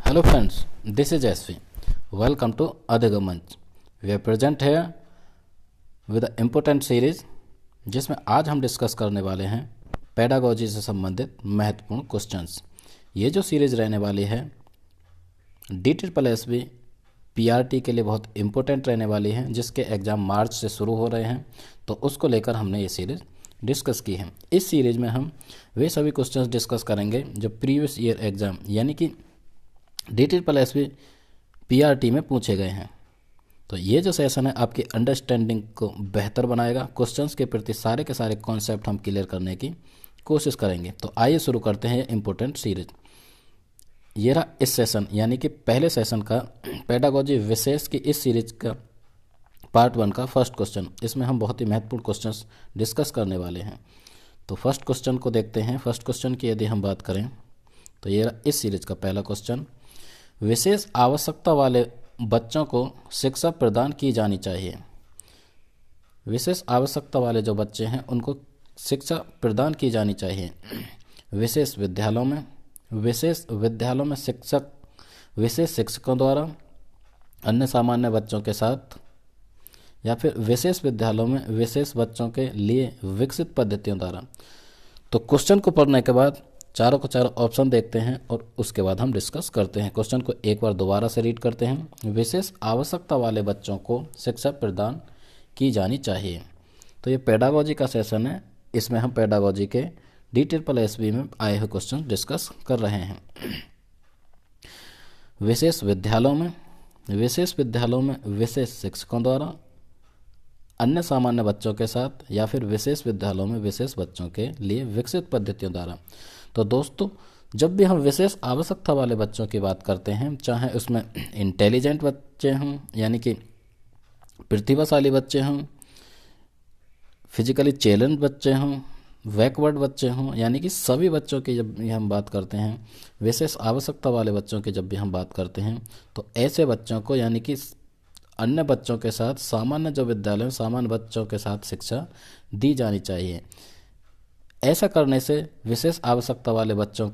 Hello friends, this is SV. Welcome to Adhigam Manch. We are present here with an important series जिसमें आज हम discuss करने वाले हैं पेडागोजी से संबंधित महत्वपूर्ण क्वेश्चंस। ये जो सीरीज रहने वाली है DSSB PRT के लिए बहुत इम्पोर्टेंट रहने वाली है, जिसके एग्ज़ाम मार्च से शुरू हो रहे हैं, तो उसको लेकर हमने ये सीरीज़ डिस्कस की है। इस सीरीज़ में हम वे सभी क्वेश्चंस डिस्कस करेंगे जो प्रीवियस ईयर एग्ज़ाम यानी कि DSSB PRT में पूछे गए हैं। तो ये जो सेशन है आपकी अंडरस्टैंडिंग को बेहतर बनाएगा। क्वेश्चंस के प्रति सारे के सारे कॉन्सेप्ट हम क्लियर करने की कोशिश करेंगे। तो आइए शुरू करते हैं ये इम्पोर्टेंट सीरीज। ये रहा इस सेशन यानी कि पहले सेशन का पेडागोजी विशेष की इस सीरीज का पार्ट 1 का फर्स्ट क्वेश्चन। इसमें हम बहुत ही महत्वपूर्ण क्वेश्चंस डिस्कस करने वाले हैं। तो फर्स्ट क्वेश्चन को देखते हैं। फर्स्ट क्वेश्चन की यदि हम बात करें तो ये रहा इस सीरीज का पहला क्वेश्चन। विशेष आवश्यकता वाले बच्चों को शिक्षा प्रदान की जानी चाहिए। विशेष आवश्यकता वाले जो बच्चे हैं उनको शिक्षा प्रदान की जानी चाहिए। विशेष विद्यालयों में विशेष शिक्षकों द्वारा, अन्य सामान्य बच्चों के साथ, या फिर विशेष विद्यालयों में विशेष बच्चों के लिए विकसित पद्धतियों द्वारा। तो क्वेश्चन को पढ़ने के बाद चारों को चारों ऑप्शन देखते हैं और उसके बाद हम डिस्कस करते हैं। क्वेश्चन को एक बार दोबारा से रीड करते हैं। विशेष आवश्यकता वाले बच्चों को शिक्षा प्रदान की जानी चाहिए। तो ये पेडागोजी का सेशन है। इसमें हम पेडागोजी के DSSB में आए हुए क्वेश्चन डिस्कस कर रहे हैं। विशेष विद्यालयों में विशेष शिक्षकों द्वारा, अन्य सामान्य बच्चों के साथ, या फिर विशेष विद्यालयों में विशेष बच्चों के लिए विकसित पद्धतियों द्वारा। तो दोस्तों, जब भी हम विशेष आवश्यकता वाले बच्चों की बात करते हैं, चाहे उसमें इंटेलिजेंट बच्चे हों यानी कि प्रतिभाशाली बच्चे हों, फिजिकली चैलेंज बच्चे हों, बैकवर्ड बच्चे हों, यानी कि सभी बच्चों की जब भी हम बात करते हैं, विशेष आवश्यकता वाले बच्चों की जब भी हम बात करते हैं, तो ऐसे बच्चों को यानी कि अन्य बच्चों के साथ सामान्य जो विद्यालय में सामान्य बच्चों के साथ शिक्षा दी जानी चाहिए। ऐसा करने से विशेष आवश्यकता वाले बच्चों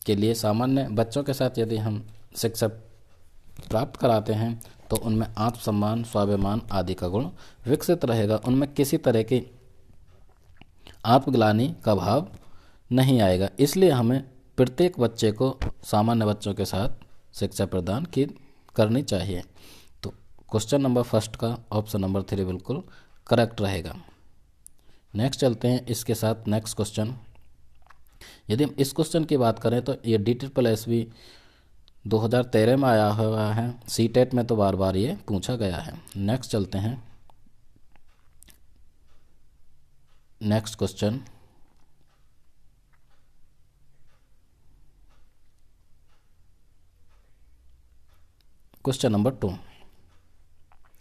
के लिए सामान्य बच्चों के साथ यदि हम शिक्षा प्राप्त कराते हैं तो उनमें आत्मसम्मान, स्वाभिमान आदि का गुण विकसित रहेगा। उनमें किसी तरह की आत्मग्लानि का भाव नहीं आएगा। इसलिए हमें प्रत्येक बच्चे को सामान्य बच्चों के साथ शिक्षा प्रदान करनी चाहिए। तो क्वेश्चन नंबर फर्स्ट का ऑप्शन नंबर 3 बिल्कुल करेक्ट रहेगा। नेक्स्ट चलते हैं इसके साथ नेक्स्ट क्वेश्चन। यदि हम इस क्वेश्चन की बात करें तो ये DSSB 2013 में आया हुआ है। CTET में तो बार बार ये पूछा गया है। नेक्स्ट चलते हैं next question. Question number 2।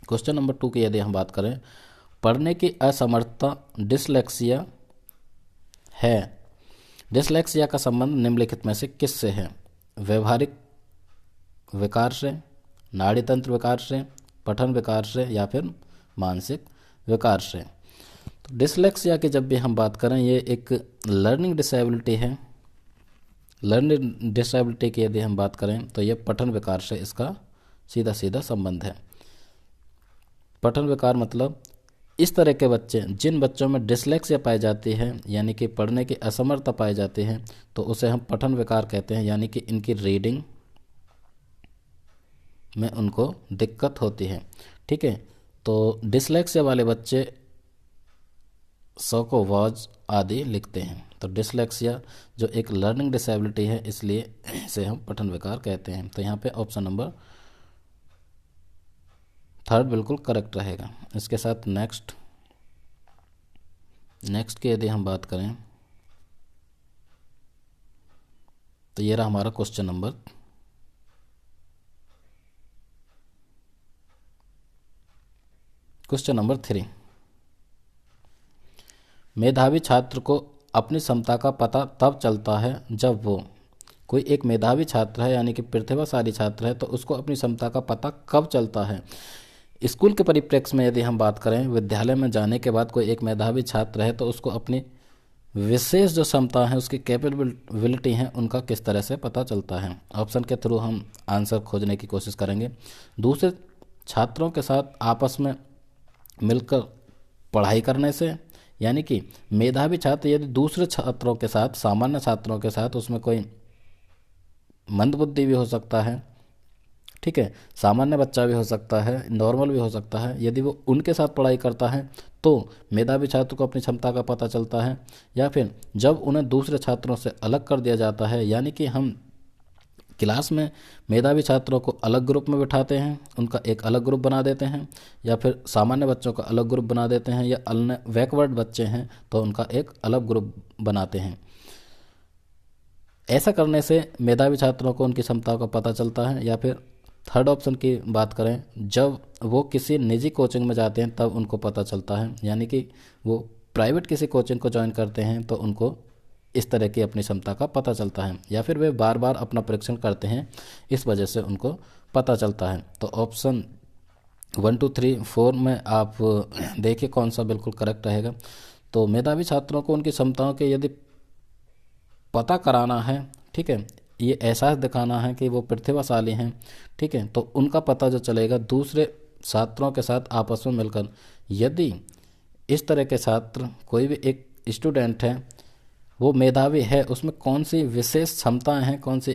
Question number 2 की यदि हम बात करें, पढ़ने की असमर्थता डिसलेक्सिया है। डिसलेक्सिया का संबंध निम्नलिखित में से किससे है? व्यवहारिक विकार से, नाड़ी तंत्र विकार से, पठन विकार से, या फिर मानसिक विकार से। तो डिसलेक्सिया की जब भी हम बात करें, ये एक लर्निंग डिसेबिलिटी है। लर्निंग डिसेबिलिटी की यदि हम बात करें तो ये पठन विकार से इसका सीधा सीधा संबंध है। पठन विकार मतलब इस तरह के बच्चे, जिन बच्चों में डिसलेक्सिया पाई जाती है यानी कि पढ़ने की असमर्थता पाई जाती है, तो उसे हम पठन विकार कहते हैं। यानी कि इनकी रीडिंग में उनको दिक्कत होती है। ठीक है, तो डिसलेक्सिया वाले बच्चे सौ वॉज आदि लिखते हैं। तो डिसलेक्सिया जो एक लर्निंग डिसेबिलिटी है, इसलिए इसे हम पठन विकार कहते हैं। तो यहाँ पे ऑप्शन नंबर 3 बिल्कुल करेक्ट रहेगा। इसके साथ नेक्स्ट की यदि हम बात करें तो ये रहा हमारा क्वेश्चन नंबर 3। मेधावी छात्र को अपनी क्षमता का पता तब चलता है जब वो, कोई एक मेधावी छात्र है यानी कि प्रतिभाशाली छात्र है, तो उसको अपनी क्षमता का पता कब चलता है? स्कूल के परिप्रेक्ष्य में यदि हम बात करें, विद्यालय में जाने के बाद कोई एक मेधावी छात्र है तो उसको अपनी विशेष जो क्षमता है उसकी कैपेबिलिटी है उनका किस तरह से पता चलता है। ऑप्शन के थ्रू हम आंसर खोजने की कोशिश करेंगे। दूसरे छात्रों के साथ आपस में मिलकर पढ़ाई करने से, यानी कि मेधावी छात्र यदि दूसरे छात्रों के साथ, सामान्य छात्रों के साथ, उसमें कोई मंदबुद्धि भी हो सकता है, ठीक है, सामान्य बच्चा भी हो सकता है, नॉर्मल भी हो सकता है, यदि वो उनके साथ पढ़ाई करता है तो मेधावी छात्र को अपनी क्षमता का पता चलता है। या फिर जब उन्हें दूसरे छात्रों से अलग कर दिया जाता है, यानी कि हम क्लास में मेधावी छात्रों को अलग ग्रुप में बिठाते हैं, उनका एक अलग ग्रुप बना देते हैं, या फिर सामान्य बच्चों का अलग ग्रुप बना देते हैं, या अन्य बैकवर्ड बच्चे हैं तो उनका एक अलग ग्रुप बनाते हैं। ऐसा करने से मेधावी छात्रों को उनकी क्षमताओं का पता चलता है। या फिर थर्ड ऑप्शन की बात करें, जब वो किसी निजी कोचिंग में जाते हैं तब उनको पता चलता है, यानी कि वो प्राइवेट किसी कोचिंग को ज्वाइन करते हैं तो उनको इस तरह की अपनी क्षमता का पता चलता है। या फिर वे बार बार अपना परीक्षण करते हैं, इस वजह से उनको पता चलता है। तो ऑप्शन 1, 2, 3, 4 में आप देखिए कौन सा बिल्कुल करेक्ट रहेगा। तो मेधावी छात्रों को उनकी क्षमताओं के यदि पता कराना है, ठीक है, ये एहसास दिखाना है कि वो प्रतिभाशाली हैं, ठीक है, तो उनका पता जो चलेगा दूसरे छात्रों के साथ आपस में मिलकर। यदि इस तरह के छात्र, कोई भी एक स्टूडेंट है वो मेधावी है, उसमें कौन सी विशेष क्षमताएं हैं, कौन सी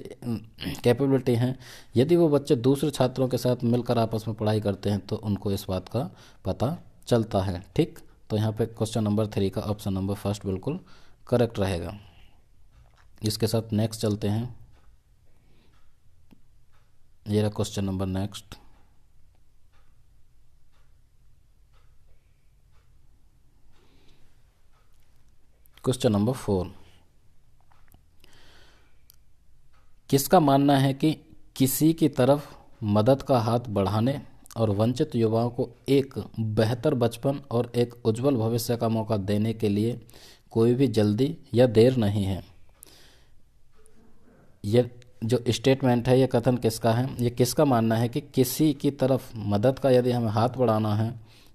कैपेबिलिटी हैं, यदि वो बच्चे दूसरे छात्रों के साथ मिलकर आपस में पढ़ाई करते हैं तो उनको इस बात का पता चलता है। ठीक, तो यहाँ पे क्वेश्चन नंबर 3 का ऑप्शन नंबर फर्स्ट बिल्कुल करेक्ट रहेगा। इसके साथ नेक्स्ट चलते हैं। ये रहा question number next. Question number 4, किसका मानना है कि किसी की तरफ मदद का हाथ बढ़ाने और वंचित युवाओं को एक बेहतर बचपन और एक उज्जवल भविष्य का मौका देने के लिए कोई भी जल्दी या देर नहीं है। ये जो स्टेटमेंट है, ये कथन किसका है, ये किसका मानना है कि किसी की तरफ मदद का यदि हमें हाथ बढ़ाना है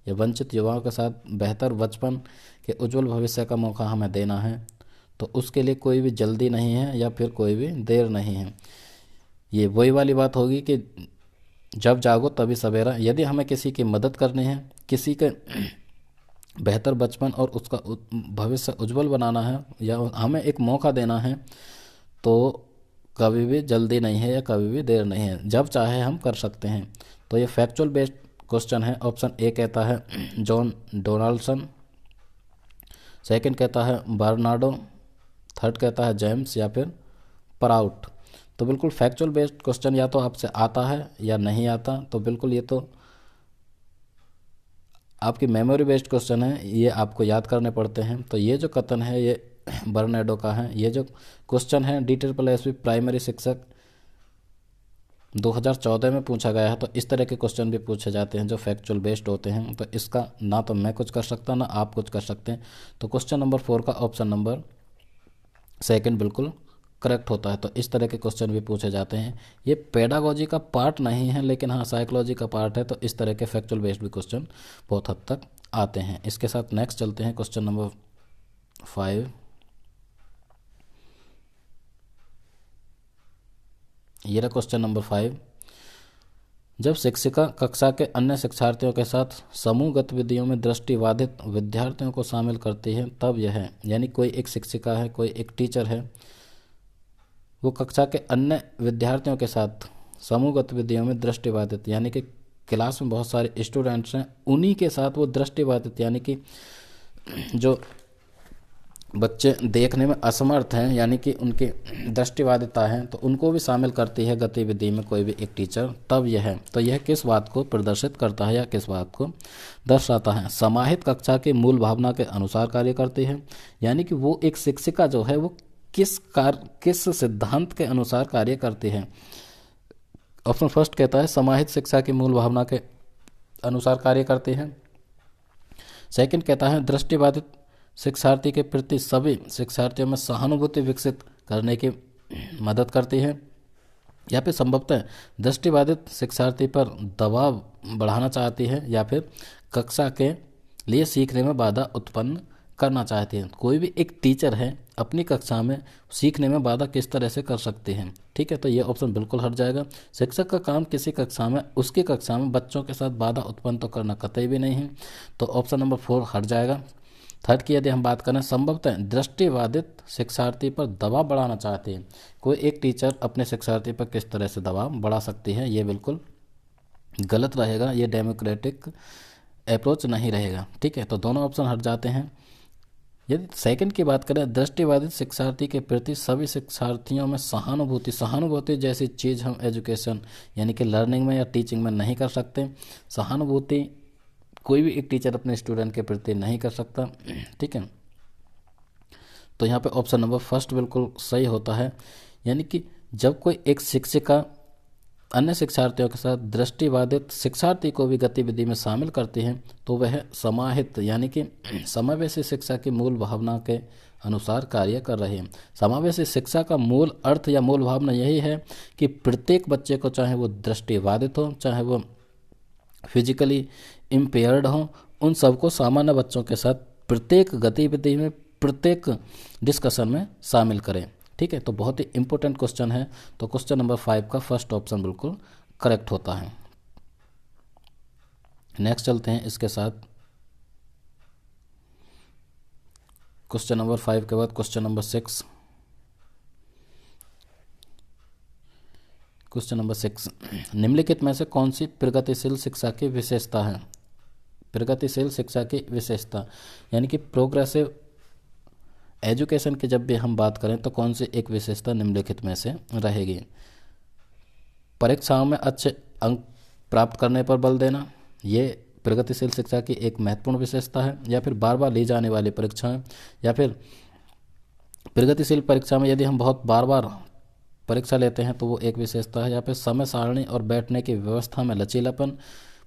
या वंचित युवाओं के साथ बेहतर बचपन के उज्जवल भविष्य का मौका हमें देना है तो उसके लिए कोई भी जल्दी नहीं है या फिर कोई भी देर नहीं है। ये वही वाली बात होगी कि जब जागो तभी सवेरा। यदि हमें किसी की मदद करनी है, किसी के बेहतर बचपन और उसका भविष्य उज्जवल बनाना है या हमें एक मौका देना है तो कभी भी जल्दी नहीं है या कभी भी देर नहीं है, जब चाहे हम कर सकते हैं। तो ये फैक्चुअल बेस्ड क्वेश्चन है। ऑप्शन ए कहता है जॉन डोनाल्डसन, सेकंड कहता है बर्नार्डो, थर्ड कहता है जेम्स या फिर प्राउट। तो बिल्कुल फैक्चुअल बेस्ड क्वेश्चन या तो आपसे आता है या नहीं आता, तो बिल्कुल ये तो आपकी मेमोरी बेस्ड क्वेश्चन है, ये आपको याद करने पड़ते हैं। तो ये जो कथन है ये बर्नार्डो का है। ये जो क्वेश्चन है DSSP प्राइमरी शिक्षक 2014 में पूछा गया है। तो इस तरह के क्वेश्चन भी पूछे जाते हैं जो फैक्चुअल बेस्ड होते हैं। तो इसका ना तो मैं कुछ कर सकता ना आप कुछ कर सकते हैं। तो क्वेश्चन नंबर 4 का ऑप्शन नंबर सेकंड बिल्कुल करेक्ट होता है। तो इस तरह के क्वेश्चन भी पूछे जाते हैं। ये पेडागोजी का पार्ट नहीं है लेकिन हाँ साइकोलॉजी का पार्ट है। तो इस तरह के फैक्चुअल बेस्ड भी क्वेश्चन बहुत हद तक आते हैं। इसके साथ नेक्स्ट चलते हैं क्वेश्चन नंबर 5। ये रहा क्वेश्चन नंबर 5। जब शिक्षिका कक्षा के अन्य शिक्षार्थियों के साथ समूह गतिविधियों में दृष्टिबाधित विद्यार्थियों को शामिल करती है तब यह, यानी कोई एक शिक्षिका है, कोई एक टीचर है, वो कक्षा के अन्य विद्यार्थियों के साथ समूह गतिविधियों में दृष्टिबाधित, यानी कि क्लास में बहुत सारे स्टूडेंट्स हैं, उन्हीं के साथ वो दृष्टिबाधित यानी कि जो बच्चे देखने में असमर्थ हैं यानी कि उनकी दृष्टिबाधिता है तो उनको भी शामिल करती है गतिविधि में कोई भी एक टीचर, तब यह है। तो यह किस बात को प्रदर्शित करता है या किस बात को दर्शाता है? समाहित कक्षा की मूल भावना के अनुसार कार्य करती है, यानी कि वो एक शिक्षिका जो है वो किस सिद्धांत के अनुसार कार्य करती है। ऑप्शन फर्स्ट कहता है समाहित शिक्षा की मूल भावना के अनुसार कार्य करती है। सेकंड कहता है दृष्टिबाधित शिक्षार्थी के प्रति सभी शिक्षार्थियों में सहानुभूति विकसित करने की मदद करती है, या फिर संभवतः दृष्टिबाधित शिक्षार्थी पर दबाव बढ़ाना चाहती है, या फिर कक्षा के लिए सीखने में बाधा उत्पन्न करना चाहते हैं। कोई भी एक टीचर है अपनी कक्षा में सीखने में बाधा किस तरह से कर सकते हैं। ठीक है, तो ये ऑप्शन बिल्कुल हट जाएगा। शिक्षक का काम किसी कक्षा में उसकी कक्षा में बच्चों के साथ बाधा उत्पन्न तो करना कतई भी नहीं है, तो ऑप्शन नंबर 4 हट जाएगा। थर्ड की यदि हम बात करें, संभवतः दृष्टिबाधित शिक्षार्थी पर दबाव बढ़ाना चाहते हैं। कोई एक टीचर अपने शिक्षार्थी पर किस तरह से दबाव बढ़ा सकती है, ये बिल्कुल गलत रहेगा, ये डेमोक्रेटिक अप्रोच नहीं रहेगा। ठीक है, तो दोनों ऑप्शन हट जाते हैं। यदि सेकंड की बात करें, दृष्टिबाधित शिक्षार्थी के प्रति सभी शिक्षार्थियों में सहानुभूति जैसी चीज़ हम एजुकेशन यानी कि लर्निंग में या टीचिंग में नहीं कर सकते। सहानुभूति कोई भी एक टीचर अपने स्टूडेंट के प्रति नहीं कर सकता। ठीक है, तो यहाँ पे ऑप्शन नंबर फर्स्ट बिल्कुल सही होता है, यानी कि जब कोई एक शिक्षिका अन्य शिक्षार्थियों के साथ दृष्टिबाधित शिक्षार्थी को भी गतिविधि में शामिल करती हैं तो वह समाहित यानी कि समावेशी शिक्षा की मूल भावना के अनुसार कार्य कर रही है। समावेशी शिक्षा का मूल अर्थ या मूल भावना यही है कि प्रत्येक बच्चे को, चाहे वो दृष्टिबाधित हो, चाहे वो फिजिकली इम्पेयर्ड हो, उन सबको सामान्य बच्चों के साथ प्रत्येक गतिविधि में, प्रत्येक डिस्कशन में शामिल करें। ठीक है, तो बहुत ही इंपॉर्टेंट क्वेश्चन है, तो क्वेश्चन नंबर 5 का फर्स्ट ऑप्शन बिल्कुल करेक्ट होता है। नेक्स्ट चलते हैं इसके साथ। क्वेश्चन नंबर 5 के बाद क्वेश्चन नंबर 6। क्वेश्चन नंबर 6, निम्नलिखित में से कौन सी प्रगतिशील शिक्षा की विशेषता है? प्रगतिशील शिक्षा की विशेषता यानी कि प्रोग्रेसिव एजुकेशन की जब भी हम बात करें तो कौन सी एक विशेषता निम्नलिखित में से रहेगी? परीक्षाओं में अच्छे अंक प्राप्त करने पर बल देना, ये प्रगतिशील शिक्षा की एक महत्वपूर्ण विशेषता है। या फिर बार बार ली जाने वाली परीक्षाएं, या फिर प्रगतिशील परीक्षा में यदि हम बहुत बार बार परीक्षा लेते हैं तो वो एक विशेषता है। या फिर समय सारणी और बैठने की व्यवस्था में लचीलापन,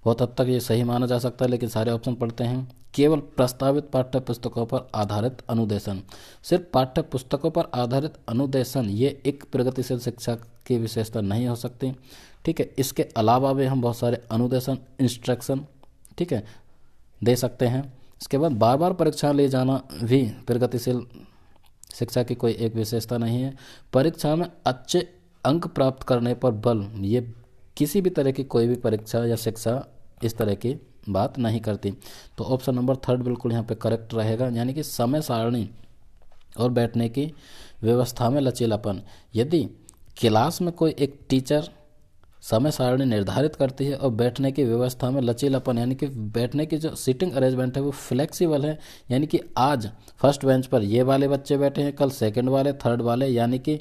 बहुत हद तक ये सही माना जा सकता है, लेकिन सारे ऑप्शन पढ़ते हैं। केवल प्रस्तावित पाठ्य पुस्तकों पर आधारित अनुदेशन, सिर्फ पाठ्य पुस्तकों पर आधारित अनुदेशन ये एक प्रगतिशील शिक्षा की विशेषता नहीं हो सकती। ठीक है, इसके अलावा भी हम बहुत सारे अनुदेशन, इंस्ट्रक्शन, ठीक है, दे सकते हैं। इसके बाद बार बार परीक्षा ले जाना भी प्रगतिशील शिक्षा की कोई एक विशेषता नहीं है। परीक्षा में अच्छे अंक प्राप्त करने पर बल, ये किसी भी तरह की कोई भी परीक्षा या शिक्षा इस तरह की बात नहीं करती। तो ऑप्शन नंबर 3 बिल्कुल यहाँ पे करेक्ट रहेगा, यानी कि समय सारणी और बैठने की व्यवस्था में लचीलापन। यदि क्लास में कोई एक टीचर समय सारणी निर्धारित करती है और बैठने की व्यवस्था में लचीलापन, यानी कि बैठने की जो सीटिंग अरेंजमेंट है वो फ्लेक्सिबल है, यानी कि आज फर्स्ट बेंच पर ये वाले बच्चे बैठे हैं, कल सेकंड वाले, थर्ड वाले, यानी कि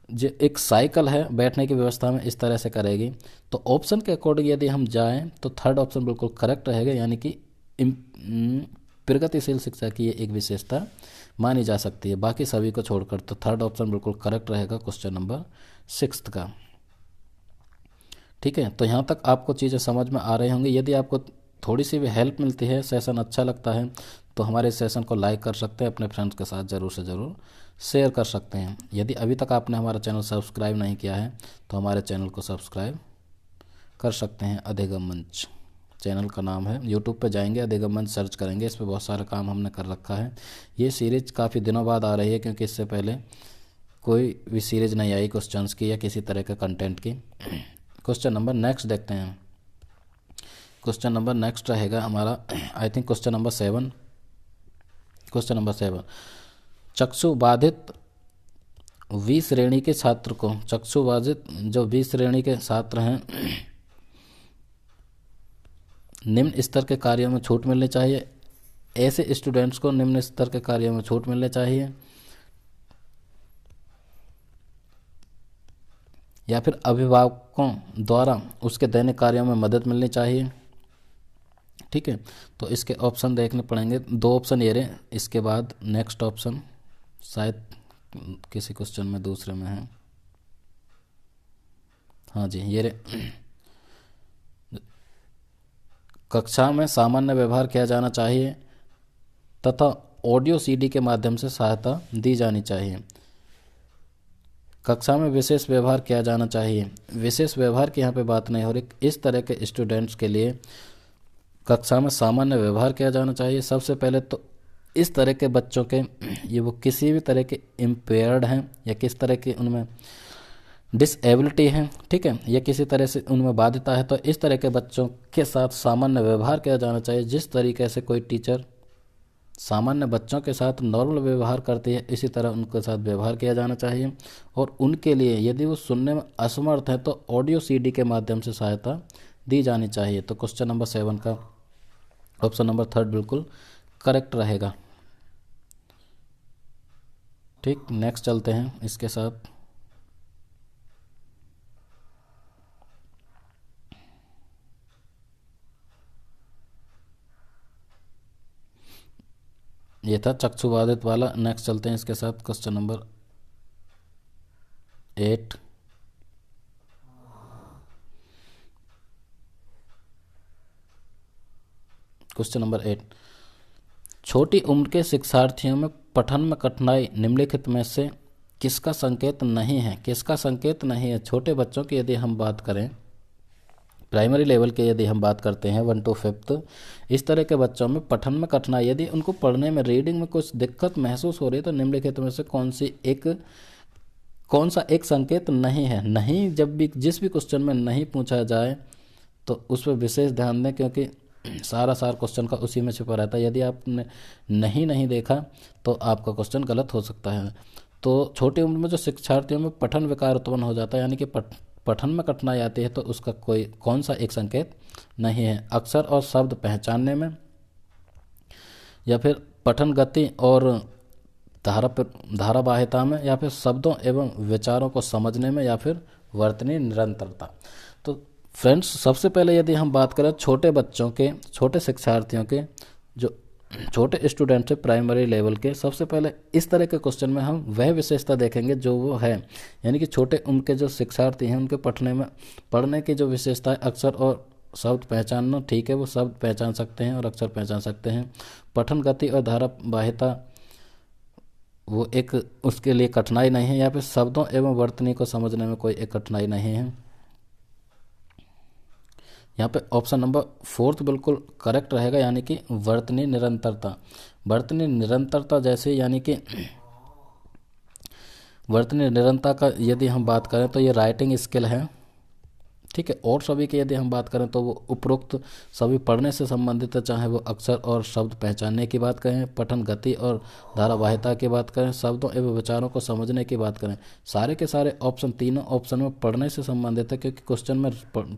जो एक साइकिल है बैठने की व्यवस्था में इस तरह से करेगी। तो ऑप्शन के अकॉर्डिंग यदि हम जाएं तो थर्ड ऑप्शन बिल्कुल करेक्ट रहेगा, यानी कि प्रगतिशील शिक्षा की ये एक विशेषता मानी जा सकती है, बाकी सभी को छोड़कर। तो थर्ड ऑप्शन बिल्कुल करेक्ट रहेगा क्वेश्चन नंबर 6 का। ठीक है, तो यहाँ तक आपको चीज़ें समझ में आ रही होंगी। यदि आपको थोड़ी सी भी हेल्प मिलती है, सेशन अच्छा लगता है, तो हमारे सेशन को लाइक कर सकते हैं, अपने फ्रेंड्स के साथ ज़रूर से ज़रूर शेयर कर सकते हैं। यदि अभी तक आपने हमारा चैनल सब्सक्राइब नहीं किया है तो हमारे चैनल को सब्सक्राइब कर सकते हैं। अधिगम मंच चैनल का नाम है, यूट्यूब पे जाएंगे, अधिगम मंच सर्च करेंगे, इस पर बहुत सारा काम हमने कर रखा है। ये सीरीज़ काफ़ी दिनों बाद आ रही है, क्योंकि इससे पहले कोई भी सीरीज़ नहीं आई क्वेश्चंस की या किसी तरह के कंटेंट की। क्वेश्चन नंबर नेक्स्ट देखते हैं। क्वेश्चन नंबर नेक्स्ट रहेगा हमारा, I think question number 7। Question number 7, चक्षु बाधित 20 श्रेणी के छात्र को, चक्षु बाधित जो 20 श्रेणी के छात्र हैं, निम्न स्तर के कार्यों में छूट मिलनी चाहिए। ऐसे स्टूडेंट्स को निम्न स्तर के कार्यों में छूट मिलनी चाहिए, या फिर अभिभावकों द्वारा उसके दैनिक कार्यों में मदद मिलनी चाहिए। ठीक है, तो इसके ऑप्शन देखने पड़ेंगे। 2 ऑप्शन ये रहे, इसके बाद नेक्स्ट ऑप्शन शायद किसी क्वेश्चन में दूसरे में है, हाँ जी ये रहे, कक्षा में सामान्य व्यवहार किया जाना चाहिए तथा ऑडियो सीडी के माध्यम से सहायता दी जानी चाहिए। कक्षा में विशेष व्यवहार किया जाना चाहिए। विशेष व्यवहार की यहाँ पे बात नहीं हो रही, इस तरह के स्टूडेंट्स के लिए कक्षा में सामान्य व्यवहार किया जाना चाहिए। सबसे पहले तो इस तरह के बच्चों के ये वो किसी भी तरह के इम्पेयर्ड हैं या किस तरह की उनमें डिसेबिलिटी है, ठीक है, या किसी तरह से उनमें बाध्यता है, तो इस तरह के बच्चों के साथ सामान्य व्यवहार किया जाना चाहिए। जिस तरीके से कोई टीचर सामान्य बच्चों के साथ नॉर्मल व्यवहार करती है, इसी तरह उनके साथ व्यवहार किया जाना चाहिए। और उनके लिए यदि वो सुनने में असमर्थ हैं तो ऑडियो सीडी के माध्यम से सहायता दी जानी चाहिए। तो क्वेश्चन नंबर 7 का ऑप्शन नंबर 3 बिल्कुल करेक्ट रहेगा। ठीक, नेक्स्ट चलते हैं इसके साथ। ये था चक्षुबाधित वाला। नेक्स्ट चलते हैं इसके साथ क्वेश्चन नंबर 8। क्वेश्चन नंबर 8, छोटी उम्र के शिक्षार्थियों में पठन में कठिनाई निम्नलिखित में से किसका संकेत नहीं है? किसका संकेत नहीं है? छोटे बच्चों की यदि हम बात करें, प्राइमरी लेवल के यदि हम बात करते हैं 1 to 5, इस तरह के बच्चों में पठन में कठिनाई, यदि उनको पढ़ने में रीडिंग में कुछ दिक्कत महसूस हो रही है तो निम्नलिखित में से कौन सा एक संकेत नहीं है? नहीं, जब भी जिस भी क्वेश्चन में नहीं पूछा जाए तो उस पर विशेष ध्यान दें, क्योंकि सारा क्वेश्चन का उसी में छिपा रहता है। यदि आपने नहीं देखा तो आपका क्वेश्चन गलत हो सकता है। तो छोटी उम्र में जो शिक्षार्थियों में पठन विकार उत्पन्न हो जाता है, यानी कि पठन में कठिनाई आती है, तो उसका कौन सा एक संकेत नहीं है? अक्षर और शब्द पहचानने में, या फिर पठन गति और धारावाहिता में, या फिर शब्दों एवं विचारों को समझने में, या फिर वर्तनी निरंतरता। तो फ्रेंड्स, सबसे पहले यदि हम बात करें छोटे बच्चों के, छोटे शिक्षार्थियों के, जो छोटे स्टूडेंट्स है प्राइमरी लेवल के, सबसे पहले इस तरह के क्वेश्चन में हम वह विशेषता देखेंगे जो वो है, यानी कि छोटे उम्र के जो शिक्षार्थी हैं उनके पढ़ने की जो विशेषता है, अक्षर और शब्द पहचानना, ठीक है, वो शब्द पहचान सकते हैं और अक्षर पहचान सकते हैं। पठन गति और धारावाहिता वो एक उसके लिए कठिनाई नहीं है, या फिर शब्दों एवं वर्तनी को समझने में कोई एक कठिनाई नहीं है। यहाँ पे ऑप्शन नंबर 4 बिल्कुल करेक्ट रहेगा, यानी कि वर्तनी निरंतरता। वर्तनी निरंतरता जैसे, यानी कि वर्तनी निरंतरता का यदि हम बात करें तो ये राइटिंग स्किल है, ठीक है। और सभी की यदि हम बात करें तो वो उपरोक्त सभी पढ़ने से संबंधित है, चाहे वो अक्षर और शब्द पहचानने की बात करें, पठन गति और धारावाहिता की बात करें, शब्दों एवं विचारों को समझने की बात करें, सारे के सारे ऑप्शन, तीनों ऑप्शन में पढ़ने से संबंधित है, क्योंकि क्वेश्चन में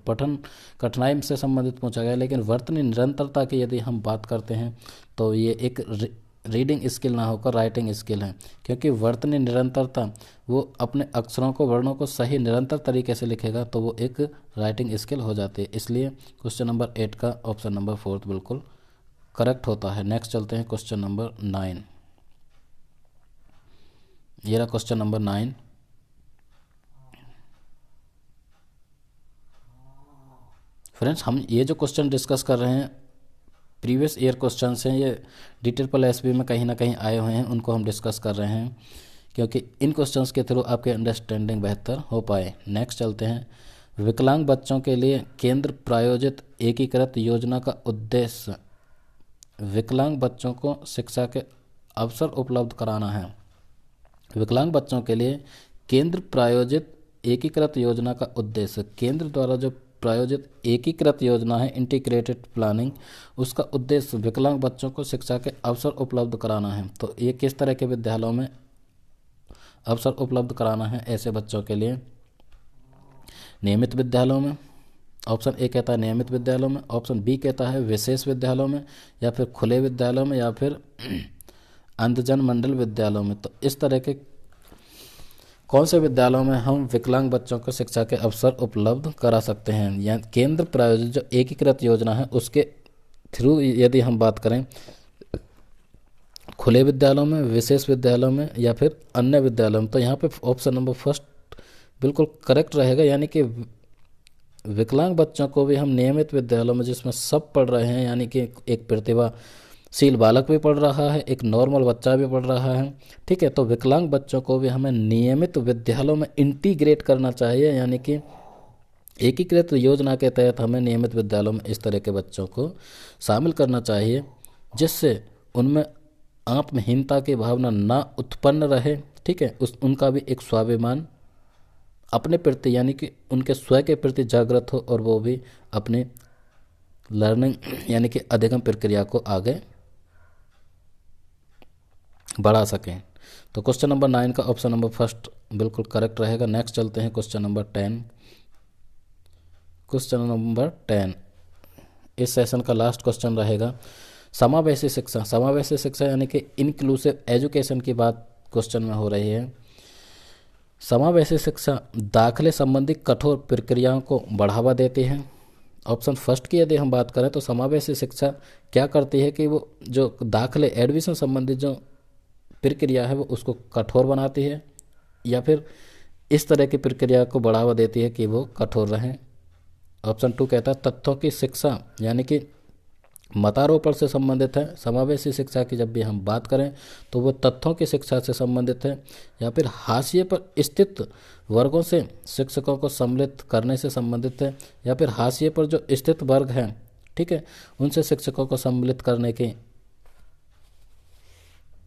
पठन कठिनाई से संबंधित पूछा गया। लेकिन वर्तनी निरंतरता की यदि हम बात करते हैं तो ये एक रीडिंग स्किल ना होकर राइटिंग स्किल है, क्योंकि वर्तनी निरंतरता वो अपने अक्षरों को, वर्णों को सही निरंतर तरीके से लिखेगा तो वो एक राइटिंग स्किल हो जाती है। इसलिए क्वेश्चन नंबर 8 का ऑप्शन नंबर 4 बिल्कुल करेक्ट होता है। नेक्स्ट चलते हैं क्वेश्चन नंबर 9। ये रहा क्वेश्चन नंबर 9। फ्रेंड्स, हम ये जो क्वेश्चन डिस्कस कर रहे हैं प्रीवियस ईयर क्वेश्चन हैं, ये DSSB में कहीं ना कहीं आए हुए हैं, उनको हम डिस्कस कर रहे हैं क्योंकि इन क्वेश्चंस के थ्रू आपके अंडरस्टैंडिंग बेहतर हो पाए। नेक्स्ट चलते हैं, विकलांग बच्चों के लिए केंद्र प्रायोजित एकीकृत योजना का उद्देश्य विकलांग बच्चों को शिक्षा के अवसर उपलब्ध कराना है। विकलांग बच्चों के लिए केंद्र प्रायोजित एकीकृत योजना का उद्देश्य, केंद्र द्वारा जो प्रायोजित एकीकृत योजना है, इंटीग्रेटेड प्लानिंग, उसका उद्देश्य विकलांग बच्चों को शिक्षा के अवसर उपलब्ध कराना है। तो ये किस तरह के विद्यालयों में अवसर उपलब्ध कराना है ऐसे बच्चों के लिए? नियमित विद्यालयों में, ऑप्शन ए कहता है नियमित विद्यालयों में, ऑप्शन बी कहता है विशेष विद्यालयों में, या फिर खुले विद्यालयों में, या फिर अंधजन मंडल विद्यालयों में। तो इस तरह के कौन से विद्यालयों में हम विकलांग बच्चों को शिक्षा के अवसर उपलब्ध करा सकते हैं? या केंद्र प्रायोजित जो एकीकृत योजना है उसके थ्रू यदि हम बात करें, खुले विद्यालयों में, विशेष विद्यालयों में, या फिर अन्य विद्यालयों में, तो यहाँ पे ऑप्शन नंबर फर्स्ट बिल्कुल करेक्ट रहेगा, यानी कि विकलांग बच्चों को भी हम नियमित विद्यालयों में जिसमें सब पढ़ रहे हैं, यानी कि एक प्रतिभाशील बालक भी पढ़ रहा है, एक नॉर्मल बच्चा भी पढ़ रहा है, ठीक है। तो विकलांग बच्चों को भी हमें नियमित विद्यालयों में इंटीग्रेट करना चाहिए, यानी कि एकीकृत योजना के तहत हमें नियमित विद्यालयों में इस तरह के बच्चों को शामिल करना चाहिए, जिससे उनमें आत्महीनता की भावना ना उत्पन्न रहे, ठीक है, उनका भी एक स्वाभिमान अपने प्रति यानी कि उनके स्वयं के प्रति जागृत हो और वो भी अपने लर्निंग यानी कि अधिगम प्रक्रिया को आगे बढ़ा सकें। तो क्वेश्चन नंबर 9 का ऑप्शन नंबर फर्स्ट बिल्कुल करेक्ट रहेगा। नेक्स्ट चलते हैं क्वेश्चन नंबर 10। क्वेश्चन नंबर 10 इस सेशन का लास्ट क्वेश्चन रहेगा। समावेशी शिक्षा, समावेशी शिक्षा यानी कि इंक्लूसिव एजुकेशन की बात क्वेश्चन में हो रही है। समावेशी शिक्षा दाखिले संबंधी कठोर प्रक्रियाओं को बढ़ावा देती है। ऑप्शन फर्स्ट की यदि हम बात करें तो समावेशी शिक्षा क्या करती है कि वो जो दाखिले एडमिशन संबंधित जो प्रक्रिया है वो उसको कठोर बनाती है, या फिर इस तरह की प्रक्रिया को बढ़ावा देती है कि वो कठोर रहें। ऑप्शन 2 कहता है तथ्यों की शिक्षा यानी कि मतारोपण से संबंधित है। समावेशी शिक्षा की जब भी हम बात करें तो वो तथ्यों की शिक्षा से संबंधित है, या फिर हाशिए पर स्थित वर्गों से शिक्षकों को सम्मिलित करने से संबंधित है, या फिर हाशिए पर जो स्थित वर्ग हैं, ठीक है, उनसे शिक्षकों को सम्मिलित करने की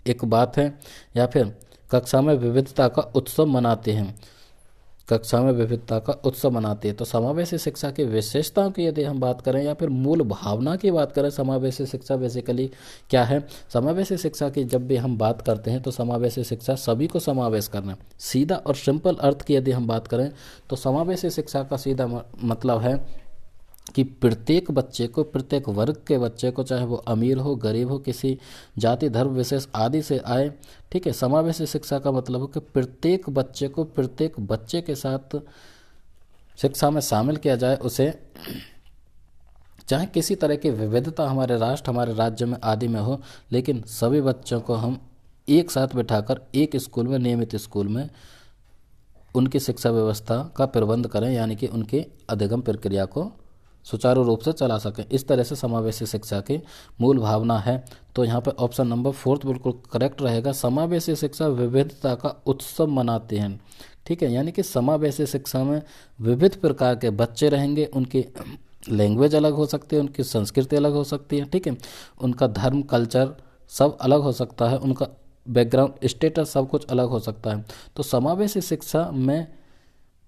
एक बात है, या फिर कक्षा में विविधता का उत्सव मनाते हैं, कक्षा में विविधता का उत्सव मनाती है। तो समावेशी शिक्षा की विशेषताओं की यदि हम बात करें या फिर मूल भावना की बात करें, समावेशी शिक्षा बेसिकली क्या है। समावेशी शिक्षा की जब भी हम बात करते हैं तो समावेशी शिक्षा सभी को समावेश करना। सीधा और सिंपल अर्थ की यदि हम बात करें तो समावेशी शिक्षा का सीधा मतलब है कि प्रत्येक बच्चे को, प्रत्येक वर्ग के बच्चे को, चाहे वो अमीर हो गरीब हो, किसी जाति धर्म विशेष आदि से आए, ठीक है, समावेशी शिक्षा का मतलब है कि प्रत्येक बच्चे को प्रत्येक बच्चे के साथ शिक्षा में शामिल किया जाए। उसे चाहे किसी तरह की विविधता हमारे राष्ट्र हमारे राज्य में आदि में हो, लेकिन सभी बच्चों को हम एक साथ बिठाकर एक स्कूल में, नियमित स्कूल में उनकी शिक्षा व्यवस्था का प्रबंध करें, यानी कि उनकी अधिगम प्रक्रिया को सुचारू रूप से चला सकें। इस तरह से समावेशी शिक्षा की मूल भावना है। तो यहाँ पर ऑप्शन नंबर 4 बिल्कुल करेक्ट रहेगा। समावेशी शिक्षा विविधता का उत्सव मनाते हैं, ठीक है, यानी कि समावेशी शिक्षा में विविध प्रकार के बच्चे रहेंगे, उनकी लैंग्वेज अलग हो सकती है, उनकी संस्कृति अलग हो सकती है, ठीक है, उनका धर्म कल्चर सब अलग हो सकता है, उनका बैकग्राउंड स्टेटस सब कुछ अलग हो सकता है। तो समावेशी शिक्षा में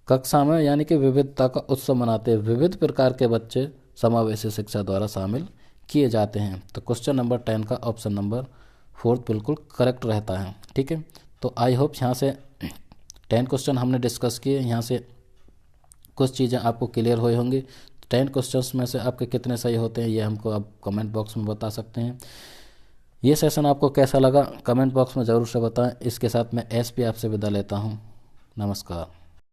कक्षा में यानी कि विविधता का उत्सव मनाते हैं, विविध प्रकार के बच्चे समावेशी शिक्षा द्वारा शामिल किए जाते हैं। तो क्वेश्चन नंबर 10 का ऑप्शन नंबर 4 बिल्कुल करेक्ट रहता है, ठीक है। तो आई होप यहाँ से 10 क्वेश्चन हमने डिस्कस किए, यहाँ से कुछ चीज़ें आपको क्लियर हुई होंगी। 10 क्वेश्चंस में से आपके कितने सही होते हैं ये हमको आप कमेंट बॉक्स में बता सकते हैं। ये सेशन आपको कैसा लगा कमेंट बॉक्स में ज़रूर से बताएं। इसके साथ मैं SP आपसे विदा लेता हूँ। नमस्कार।